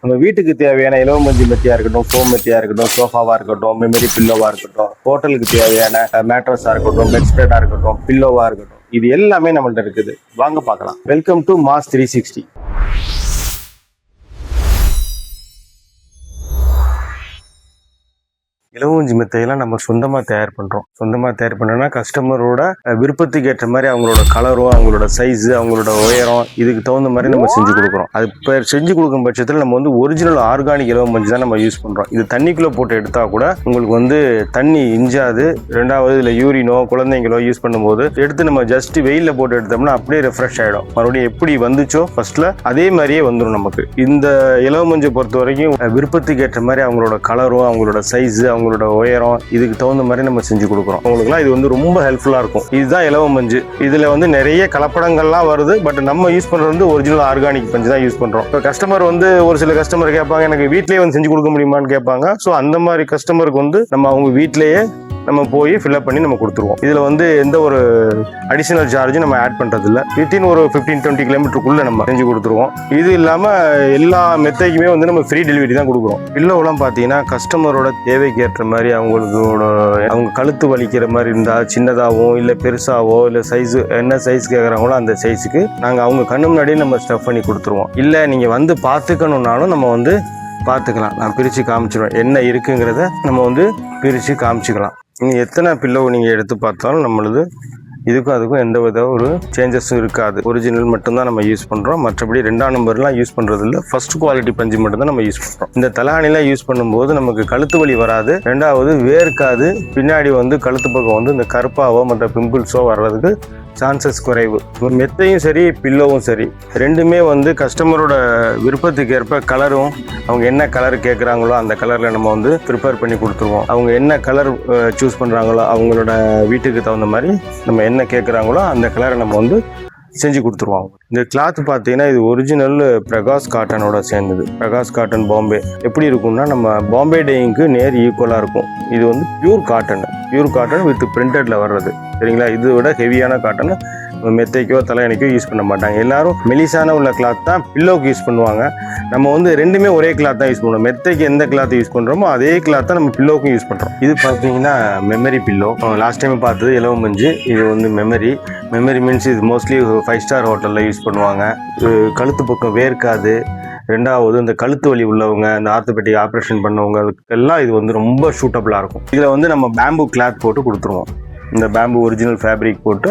நம்ம வீட்டுக்கு தேவையான இலவமஞ்சி மெத்தியா இருக்கட்டும், ஃபோம் மெத்தியா இருக்கட்டும், சோஃபாவா இருக்கட்டும், மெமரி பில்லோவா இருக்கட்டும், ஹோட்டலுக்கு தேவையான மேட்ரஸா இருக்கட்டும், பெட் ஸ்ப்ரெடா இருக்கட்டும், பில்லோவா இருக்கட்டும், இது எல்லாமே நம்மள்ட்ட இருக்குது. வாங்க பார்க்கலாம். Welcome to mass 360. இலவமஞ்சி மெத்தையெல்லாம் நம்ம சொந்தமாக தயார் பண்ணுறோம். சொந்தமாக தயார் பண்ணோன்னா கஸ்டமரோட விருப்பத்துக்கு ஏற்ற மாதிரி அவங்களோட கலரும், அவங்களோட சைஸு, அவங்களோட உயரம், இதுக்கு தகுந்த மாதிரி நம்ம செஞ்சு கொடுக்குறோம். அது இப்போ செஞ்சு கொடுக்கும் பட்சத்தில் நம்ம வந்து ஒரிஜினல் ஆர்கானிக் இலவமஞ்சி தான் நம்ம யூஸ் பண்ணுறோம். இது தண்ணிக்குள்ளே போட்டு எடுத்தால் கூட உங்களுக்கு வந்து தண்ணி இஞ்சாது. ரெண்டாவது இதில் யூரினோ குழந்தைங்களோ யூஸ் பண்ணும்போது எடுத்து நம்ம ஜஸ்ட் வெயிலில் போட்டு எடுத்தோம்னா அப்படியே ரெஃப்ரெஷ் ஆகிடும். மறுபடியும் எப்படி வந்துச்சோ ஃபர்ஸ்ட்டில் அதே மாதிரியே வந்துடும் நமக்கு. இந்த இலவமஞ்சை பொறுத்த வரைக்கும் விருப்பத்துக்கு ஏற்ற மாதிரி அவங்களோட கலரும், அவங்களோட சைஸு, அவங்களோட உயரம், இதுக்கு தகுந்த மாதிரி நம்ம செஞ்சு கொடுக்குறோம். உங்களுக்குலாம் இது வந்து ரொம்ப ஹெல்ப்ஃபுல்லா இருக்கும். இதுதான் இலவமஞ்சு. இதுல வந்து நிறைய கலப்படங்கள்லாம் வருது. பட் நம்ம யூஸ் பண்றது வந்து ஒரிஜினல் ஆர்கானிக் பஞ்சு தான் யூஸ் பண்றோம். இப்போ கஸ்டமர் வந்து ஒரு சில கஸ்டமர் கேட்பாங்க, எனக்கு வீட்லயே வந்து செஞ்சு கொடுக்க முடியுமான்னு கேட்பாங்க. ஸோ அந்த மாதிரி கஸ்டமருக்கு வந்து நம்ம அவங்க வீட்லயே நம்ம போய் ஃபில்அப் பண்ணி நம்ம கொடுத்துருவோம். இதில் வந்து எந்த ஒரு அடிஷனல் சார்ஜும் நம்ம ஆட் பண்ணுறது இல்லை. வித்தின் ஒரு 15-20 கிலோமீட்டருக்குள்ளே நம்ம செஞ்சு கொடுத்துருவோம். இது இல்லாமல் எல்லா மெத்தைக்குமே வந்து நம்ம ஃப்ரீ டெலிவரி தான் கொடுக்குறோம். பில்லோவெல்லாம் பார்த்தீங்கன்னா கஸ்டமரோட தேவைக்கு ஏற்ற மாதிரி அவங்க கழுத்து வலிக்கிற மாதிரி இருந்தால் சின்னதாகவும் இல்லை பெருசாவோ இல்லை சைஸு என்ன சைஸ் கேட்குறாங்களோ அந்த சைஸுக்கு நாங்கள் அவங்க கண்ணு முன்னாடியே நம்ம ஸ்டஃப் பண்ணி கொடுத்துருவோம். இல்லை நீங்கள் வந்து பார்த்துக்கணுன்னாலும் நம்ம வந்து பார்த்துக்கலாம். நான் பிரித்து காமிச்சிடுவேன். என்ன இருக்குங்கிறத நம்ம வந்து பிரித்து காமிச்சிக்கலாம். நீங்கள் எத்தனை பில்லோவை நீங்கள் எடுத்து பார்த்தாலும் நம்மளது இதுக்கும் அதுக்கும் எந்த வித ஒரு சேஞ்சஸும் இருக்காது. ஒரிஜினல் மட்டும்தான் நம்ம யூஸ் பண்ணுறோம். மற்றபடி 2ஆம் நம்பர்லாம் யூஸ் பண்ணுறது இல்லை. ஃபர்ஸ்ட் குவாலிட்டி பஞ்சு மட்டும்தான் நம்ம யூஸ் பண்ணுறோம். இந்த தலகாணிலாம் யூஸ் பண்ணும்போது நமக்கு கழுத்து வலி வராது. ரெண்டாவது வேர்க்காது. பின்னாடி வந்து கழுத்து பக்கம் வந்து இந்த கருப்பாவோ மற்ற பிம்பிள்ஸோ வர்றதுக்கு சான்சஸ் குறைவு. மெத்தையும் சரி பில்லோவும் சரி ரெண்டுமே வந்து கஸ்டமரோட விருப்பத்துக்கு ஏற்ப கலரும், அவங்க என்ன கலர் கேட்குறாங்களோ அந்த கலரில் நம்ம வந்து ப்ரிப்பேர் பண்ணி கொடுத்துருவோம். அவங்க என்ன கலர் சூஸ் பண்ணுறாங்களோ அவங்களோட வீட்டுக்கு தகுந்த மாதிரி நம்ம என்ன கேட்குறாங்களோ அந்த கலரை நம்ம வந்து செஞ்சு கொடுத்துருவாங்க. இந்த கிளாத் பார்த்தீங்கன்னா இது ஒரிஜினல் பிரகாஷ் காட்டனோட சேர்ந்தது. பிரகாஷ் காட்டன் பாம்பே எப்படி இருக்கும்னா நம்ம பாம்பே டேயிங்க்கு நேர் ஈக்குவலாக இருக்கும். இது வந்து பியூர் காட்டன் வித் பிரிண்டட்ல வர்றது. சரிங்களா? இது விட ஹெவியான காட்டன் மெத்தைக்கோ தலையணைக்கோ யூஸ் பண்ண மாட்டாங்க. எல்லாரும் மெலிசான உள்ள கிளாத் தான் பில்லோக்கு யூஸ் பண்ணுவாங்க. நம்ம வந்து ரெண்டுமே ஒரே கிளாத் தான் யூஸ் பண்ணுவோம். மெத்தைக்கு எந்த கிளாத் யூஸ் பண்ணுறோமோ அதே கிளாத் தான் நம்ம பில்லோக்கும் யூஸ் பண்ணுறோம். இது பார்த்தீங்கன்னா மெமரி பில்லோ. லாஸ்ட் டைம் பார்த்தது இலவமஞ்சு. இது வந்து மெமரி மீன்ஸ் இது மோஸ்ட்லி 5 ஸ்டார் ஹோட்டலில் யூஸ் பண்ணுவாங்க. கழுத்து பக்கம் வேர்க்காது. ரெண்டாவது இந்த கழுத்து வலி உள்ளவங்க, இந்த ஆர்த்தோபெடிக் ஆப்ரேஷன் பண்ணவங்க எல்லாம் இது வந்து ரொம்ப சூட்டபுளாக இருக்கும். இதில் வந்து நம்ம பேம்பு கிளாத் போட்டு கொடுத்துருவோம். இந்த பேம்பு ஒரிஜினல் ஃபேப்ரிக் போட்டு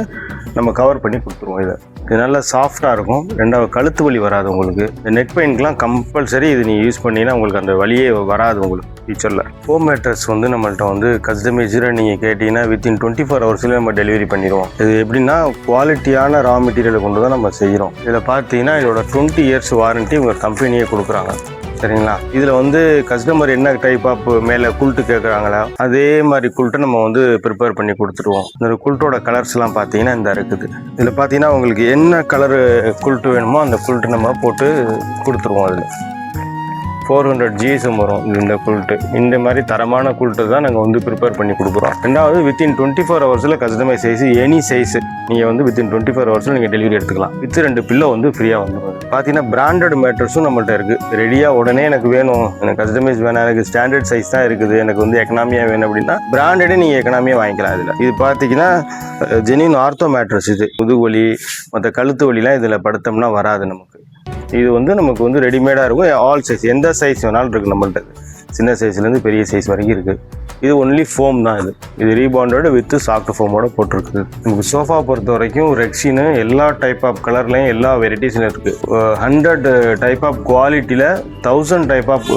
நம்ம கவர் பண்ணி கொடுத்துருவோம். இது நல்லா சாஃப்டாக இருக்கும். ரெண்டாவது கழுத்து வலி வராது உங்களுக்கு. இந்த நெக் பெயின்க்கெலாம் கம்பல்சரி இது நீங்கள் யூஸ் பண்ணிங்கன்னா உங்களுக்கு அந்த வலியே வராது உங்களுக்கு ஃபியூச்சரில். ஹோம் மேட்ரஸ் வந்து நம்மள்ட்ட வந்து கஸ்டமைஸ்டாக நீங்கள் கேட்டிங்கன்னா வித்தின் 24 ஹவர்ஸில் நம்ம டெலிவரி பண்ணிடுவோம். இது எப்படின்னா குவாலிட்டியான ரா மெட்டீரியலை கொண்டு தான் நம்ம செய்கிறோம். இதில் பார்த்தீங்கன்னா இதோட 20 இயர்ஸ் வாரண்ட்டி உங்கள் கம்பெனியே கொடுக்குறாங்க. சரிங்களா? இதில் வந்து கஸ்டமர் என்ன டைப் ஆஃப் மேலே குல்ட்டு கேட்குறாங்களோ அதே மாதிரி குல்ட்டை நம்ம வந்து ப்ரிப்பேர் பண்ணி கொடுத்துருவோம். இந்த குல்ட்டோட கலர்ஸ்லாம் பார்த்தீங்கன்னா இந்த இருக்குது. இதில் பார்த்தீங்கன்னா உங்களுக்கு என்ன கலரு குல்ட்டு வேணுமோ அந்த குல்ட்டு நம்ம போட்டு கொடுத்துருவோம். அதில் 400 GSM வரும். இந்த குல்ட்டு இந்த மாதிரி தரமான குல்ட்டு தான் நாங்கள் வந்து ப்ரிப்பேர் பண்ணி கொடுக்குறோம். ரெண்டாவது வித்தின் 24 ஹவர்ஸில் கஸ்டமைஸ் சைஸ் எனி சைஸ் நீங்கள் வந்து வித்தின் 24 ஹவர்ஸில் நீங்கள் டெலிவரி எடுத்துக்கலாம். வித் 2 பில்லோ வந்து ஃப்ரீயாக வந்துடும். பார்த்தீங்கன்னா பிராண்டட் மேட்ரஸும் நம்மள்ட்ட இருக்குது. ரெடியாக உடனே எனக்கு வேணும், எனக்கு கஸ்டமைஸ் வேணாம், எனக்கு ஸ்டாண்டர்ட் சைஸ் தான் இருக்குது, எனக்கு வந்து எக்கனாமியாக வேணும் அப்படின்னா பிராண்டடே நீங்கள் எக்கனாமியாக வாங்கிக்கலாம். இதில் இது பார்த்தீங்கன்னா ஜெனின் ஆர்த்தோ மேட்ரஸ். இது முதுகுவலி மற்ற கழுத்து வலிலாம் இதில் படுத்தோம்னா வராது நமக்கு. இது வந்து நமக்கு வந்து ரெடிமேடாக இருக்கும். ஆல் சைஸ் எந்த சைஸ் வேணாலும் இருக்குது நம்மள்ட்ட. சின்ன சைஸ்லேருந்து பெரிய சைஸ் வரைக்கும் இருக்குது. இது ஒன்லி ஃபோம் தான். இது ரீபாண்டோட வித் சாஃப்ட் ஃபோமோட போட்டிருக்குது. நமக்கு சோஃபா பொறுத்த வரைக்கும் ரெக்ஸின்னு எல்லா டைப் ஆஃப் கலர்லையும் எல்லா வெரைட்டிஸ்லையும் இருக்குது. 100 டைப் ஆஃப் குவாலிட்டியில் 1000 டைப் ஆஃப்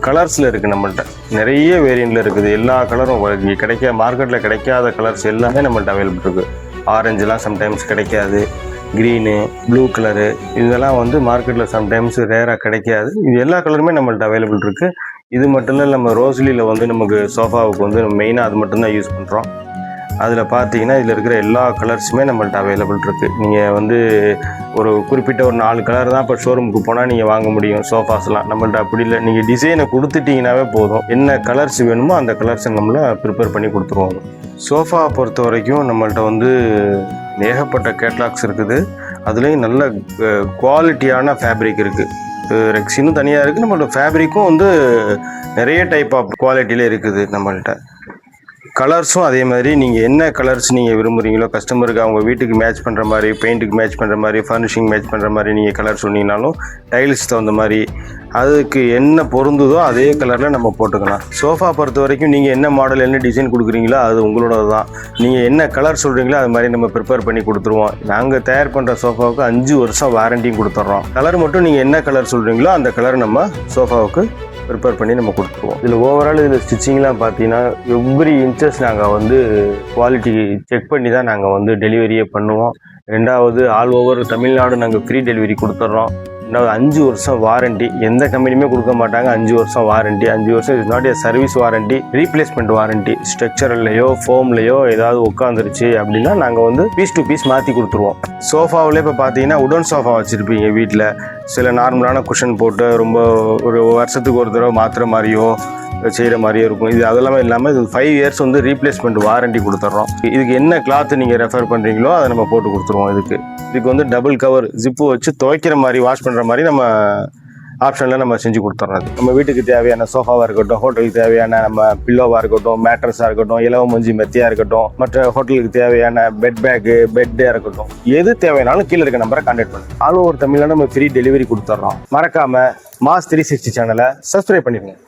கலர்ஸில் இருக்குது நம்மள்ட்ட. நிறைய வேரியண்ட்டில் இருக்குது. எல்லா கலரும் இங்கே மார்க்கெட்டில் கிடைக்காத கலர்ஸ் எல்லாமே நம்மள்ட்ட அவைலபிள் இருக்குது. ஆரஞ்சுலாம் சம்டைம்ஸ் கிடைக்காது. க்ரீனு, ப்ளூ கலரு இதெல்லாம் வந்து மார்க்கெட்டில் சம்டைம்ஸ் ரேராக கிடைக்காது. இது எல்லா கலருமே நம்மள்ட்ட அவைலபிள் இருக்குது. இது மட்டும் இல்லை, நம்ம ரோஸ்லியில் வந்து நமக்கு சோஃபாவுக்கு வந்து மெயினாக அது மட்டும்தான் யூஸ் பண்ணுறோம். அதில் பார்த்தீங்கன்னா இதில் இருக்கிற எல்லா கலர்ஸுமே நம்மள்ட்ட அவைலபிள் இருக்குது. நீங்கள் வந்து ஒரு குறிப்பிட்ட ஒரு 4 கலர் தான் இப்போ ஷோரூமுக்கு போனால் நீங்கள் வாங்க முடியும். சோஃபாஸ்லாம் நம்மள்ட்ட அப்படி இல்லை. நீங்கள் டிசைனை கொடுத்துட்டிங்கனாவே போதும். என்ன கலர்ஸ் வேணுமோ அந்த கலர்ஸை நம்மள ப்ரிப்பேர் பண்ணி கொடுத்துருவாங்க. சோஃபா பொறுத்த வரைக்கும் நம்மள்ட்ட வந்து ஏகப்பட்ட கேட்லாக்ஸ் இருக்குது. அதுலேயும் நல்ல குவாலிட்டியான ஃபேப்ரிக் இருக்குது. ரெக்ஸினும் தனியாக இருக்குது, நம்மளோட ஃபேப்ரிக்கும் வந்து நிறைய டைப் ஆஃப் குவாலிட்டியில் இருக்குது நம்மள்கிட்ட. கலர்ஸும் அதே மாதிரி நீங்கள் என்ன கலர்ஸ் நீங்கள் விரும்புகிறீங்களோ, கஸ்டமருக்கு அவங்க வீட்டுக்கு மேட்ச் பண்ணுற மாதிரி, பெயிண்ட்டுக்கு மேட்ச் பண்ணுற மாதிரி, ஃபர்னிஷிங் மேட்ச் பண்ணுற மாதிரி நீங்கள் கலர் சொன்னீங்கனாலும் டைல்ஸ் தகுந்த மாதிரி அதுக்கு என்ன பொருந்துதோ அதே கலரில் நம்ம போட்டுக்கலாம். சோஃபா பொறுத்த வரைக்கும் நீங்கள் என்ன மாடல் என்ன டிசைன் கொடுக்குறீங்களோ அது உங்களோட தான். நீங்கள் என்ன கலர் சொல்கிறீங்களோ அது மாதிரி நம்ம ப்ரிப்பேர் பண்ணி கொடுத்துருவோம். நாங்கள் தயார் பண்ணுற சோஃபாவுக்கு 5 வருஷம் வாரண்டியும் கொடுத்துட்றோம். கலர் மட்டும் நீங்கள் என்ன கலர் சொல்கிறீங்களோ அந்த கலர் நம்ம சோஃபாவுக்கு ப்ரிப்பேர் பண்ணி நம்ம கொடுத்துருவோம். இதில் ஓவரால் இதில் ஸ்டிச்சிங்லாம் பார்த்தீங்கன்னா எவ்ரி இன்ச்சஸ் நாங்கள் வந்து குவாலிட்டி செக் பண்ணி தான் நாங்கள் வந்து டெலிவரியே பண்ணுவோம். ரெண்டாவது ஆல் ஓவர் தமிழ்நாடு நாங்கள் ஃப்ரீ டெலிவரி கொடுத்துட்றோம். ரெண்டாவது 5 வருஷம் வாரண்டி, எந்த கம்பெனியுமே கொடுக்க மாட்டாங்க. 5 வருஷம் வாரண்டி. 5 வருஷம் is not a service warranty, replacement warranty. ஸ்ட்ரக்சர்லையோ ஃபோம்லையோ ஏதாவது உட்காந்துருச்சு அப்படின்னா நாங்கள் வந்து பீஸ் டு பீஸ் மாற்றி கொடுத்துருவோம். சோஃபாவில் இப்போ பார்த்தீங்கன்னா உடன் சோஃபா வச்சுருப்பீங்க வீட்டில், சில நார்மலான குஷன் போட்டு ரொம்ப ஒரு வருஷத்துக்கு ஒரு தடவை மாற்றுற மாதிரியோ செய்கிற மாதிரியே இருக்கும். இது அதெல்லாம் இல்லாமல் இது 5 இயர்ஸ் வந்து ரீப்ளேஸ்மெண்ட் வாரண்டி கொடுத்துட்றோம். இதுக்கு என்ன கிளாத்து நீங்கள் ரெஃபர் பண்ணுறீங்களோ அதை நம்ம போட்டு கொடுத்துருவோம். இதுக்கு வந்து டபுள் கவர் ஜிப்பு வச்சு துவைக்கிற மாதிரி, வாஷ் பண்ணுற மாதிரி நம்ம ஆப்ஷனில் நம்ம செஞ்சு கொடுத்துட்றது. நம்ம வீட்டுக்கு தேவையான சோஃபாவாக இருக்கட்டும், ஹோட்டலுக்கு தேவையான நம்ம பில்லோவாக இருக்கட்டும், மேட்ரஸாக இருக்கட்டும், இலவ மஞ்சி மெத்தியாக இருக்கட்டும், மற்ற ஹோட்டலுக்கு தேவையான பெட் பேக்கு, பெட்டாக இருக்கட்டும், எது தேவையானாலும் கீழே இருக்க நம்பரை கான்டாக்ட் பண்ணுங்க. ஆல் ஓவர் தமிழில் நம்ம ஃப்ரீ டெலிவரி கொடுத்துட்றோம். மறக்காமல் மாஸ் 360 சேனலை சப்ஸ்கிரைப் பண்ணிடுங்க.